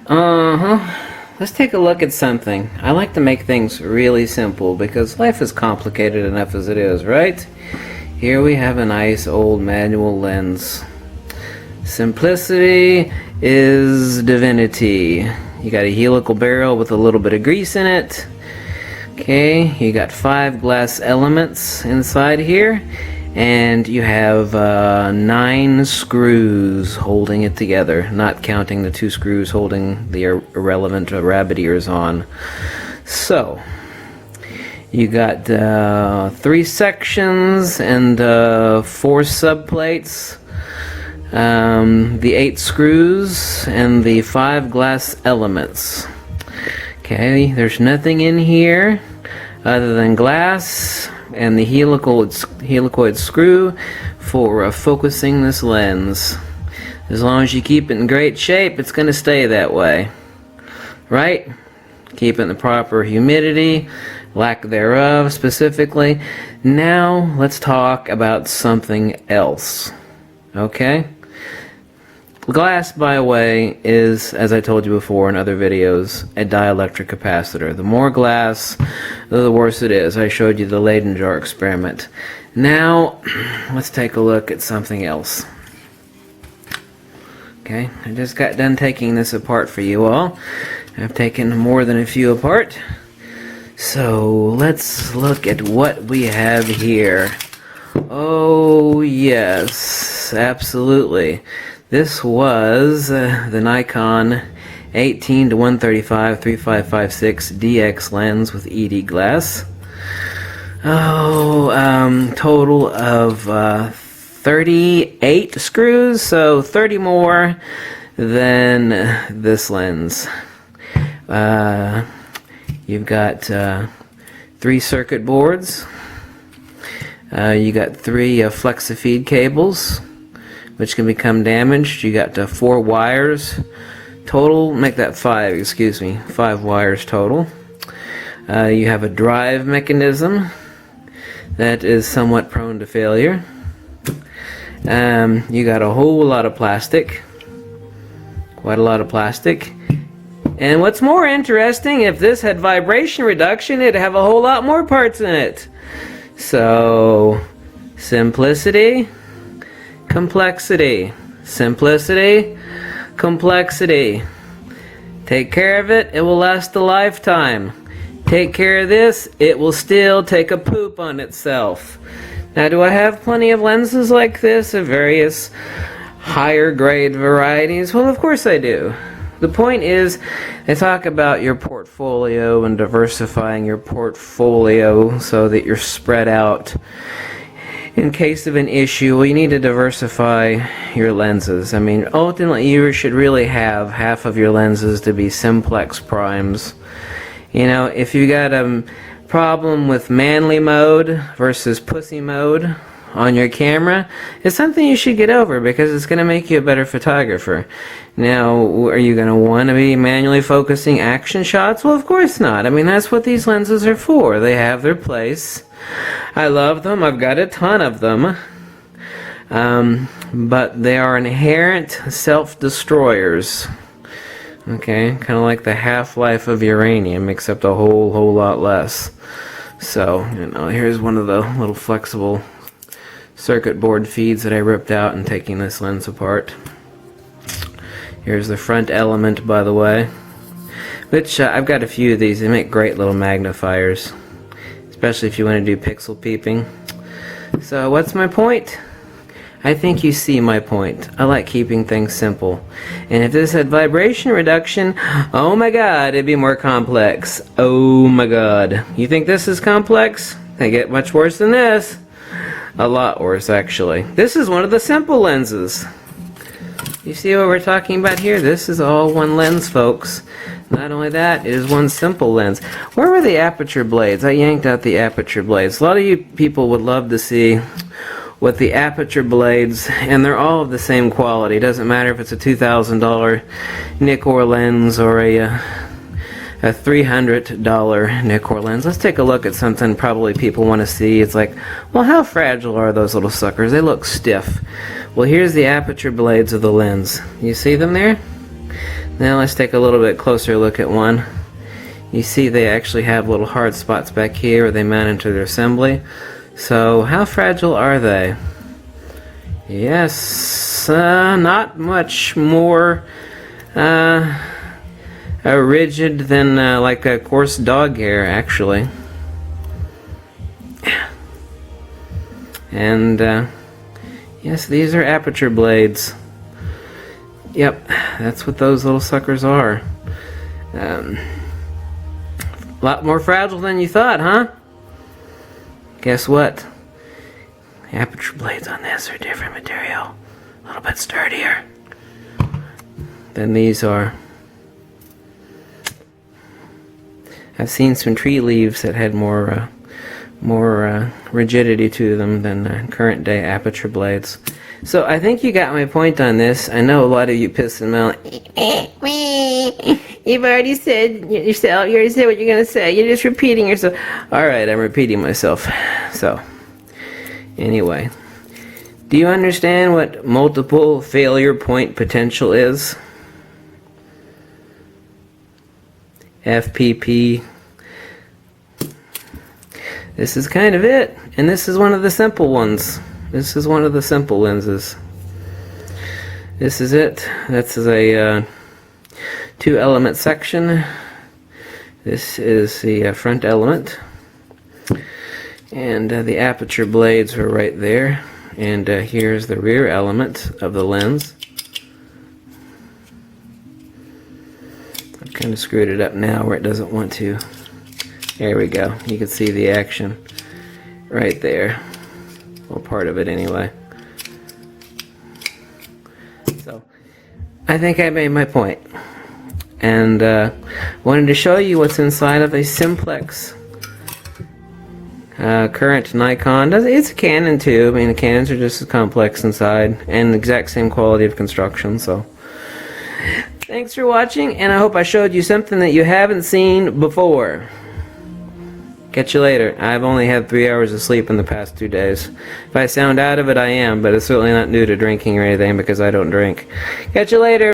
Let's take a look at something. I like to make things really simple because life is complicated enough as it is, right? Here we have a nice old manual lens. Simplicity is divinity. You got a helical barrel with a little bit of grease in it. Okay, you got 5 glass elements inside here, and you have 9 screws holding it together, not counting the 2 screws holding the irrelevant rabbit ears on. So, you got 3 sections and 4 subplates, the 8 screws, and the 5 glass elements. Okay, there's nothing in here other than glass and the helicoid screw for focusing this lens. As long as you keep it in great shape, it's going to stay that way, right? Keep it in the proper humidity, lack thereof specifically. Now let's talk about something else. Okay? Glass, by the way, is, as I told you before in other videos, a dielectric capacitor. The more glass, the worse it is. I showed you the Leyden jar experiment. Now, let's take a look at something else. Okay, I just got done taking this apart for you all. I've taken more than a few apart. So, let's look at what we have here. Oh, yes, absolutely. This was the Nikon 18 to 135 3556 DX lens with ED glass. Total of 38 screws, so 30 more than this lens. You've got 3 circuit boards. You got 3 flexi-feed cables, which can become damaged. You got 4 wires total, make that 5, excuse me, 5 wires total. You have a drive mechanism that is somewhat prone to failure. You got a whole lot of plastic, quite a lot of plastic. And what's more interesting, if this had vibration reduction, it'd have a whole lot more parts in it. So, simplicity, complexity, simplicity, complexity. Take care of it, it will last a lifetime. Take care of this, it will still take a poop on itself. Now, do I have plenty of lenses like this of various higher grade varieties? Well, of course I do. The point is, I talk about your portfolio and diversifying your portfolio so that you're spread out. In case of an issue, well, you need to diversify your lenses. I mean, ultimately, you should really have half of your lenses to be simplex primes. You know, if you got a problem with manly mode versus pussy mode on your camera, it's something you should get over because it's going to make you a better photographer. Now, are you going to want to be manually focusing action shots? Well, of course not. I mean, that's what these lenses are for. They have their place. I love them. I've got a ton of them. But they are inherent self-destroyers. Okay, kind of like the half-life of uranium, except a whole lot less. So, you know, here's one of the little flexible circuit board feeds that I ripped out in taking this lens apart. Here's the front element, by the way, which I've got a few of these. They make great little magnifiers, especially if you want to do pixel peeping. So what's my point? I think you see my point. I like keeping things simple. And if this had vibration reduction, oh my god, it'd be more complex. Oh my god. You think this is complex? They get much worse than this. A lot worse, actually. This is one of the simple lenses. You see what we're talking about here? This is all one lens, folks. Not only that, it is one simple lens. Where were the aperture blades? I yanked out the aperture blades. A lot of you people would love to see what the aperture blades, and they're all of the same quality. It doesn't matter if it's a $2,000 Nikkor lens or a $300 Nikkor lens. Let's take a look at something probably people want to see. It's like, well, how fragile are those little suckers? They look stiff. Well, here's the aperture blades of the lens. You see them there? Now let's take a little bit closer look at one. You see they actually have little hard spots back here where they mount into their assembly. So how fragile are they? Yes, not much more rigid than like a coarse dog hair, actually. And yes, these are aperture blades. Yep, that's what those little suckers are. A lot more fragile than you thought, huh? Guess what? The aperture blades on this are different material. A little bit sturdier than these are. I've seen some tree leaves that had more rigidity to them than current day aperture blades. So I think you got my point on this. I know a lot of you pissed and moan. You've already said yourself. You already said what you're gonna say. You're just repeating yourself. All right, I'm repeating myself. So anyway, do you understand what multiple failure point potential is? FPP. This is kind of it, and this is one of the simple ones. This is one of the simple lenses. This is it. This is a two-element section. This is the front element, and the aperture blades are right there. And here's the rear element of the lens. I've kind of screwed it up now where it doesn't want to. There we go. You can see the action right there. Well, part of it anyway. So I think I made my point, and wanted to show you what's inside of a simplex current Nikon. It's a Canon too. I mean, the Canons are just as complex inside and the exact same quality of construction. So thanks for watching, and I hope I showed you something that you haven't seen before. Catch you later. I've only had 3 hours of sleep in the past 2 days. If I sound out of it, I am, but it's certainly not due to drinking or anything because I don't drink. Catch you later.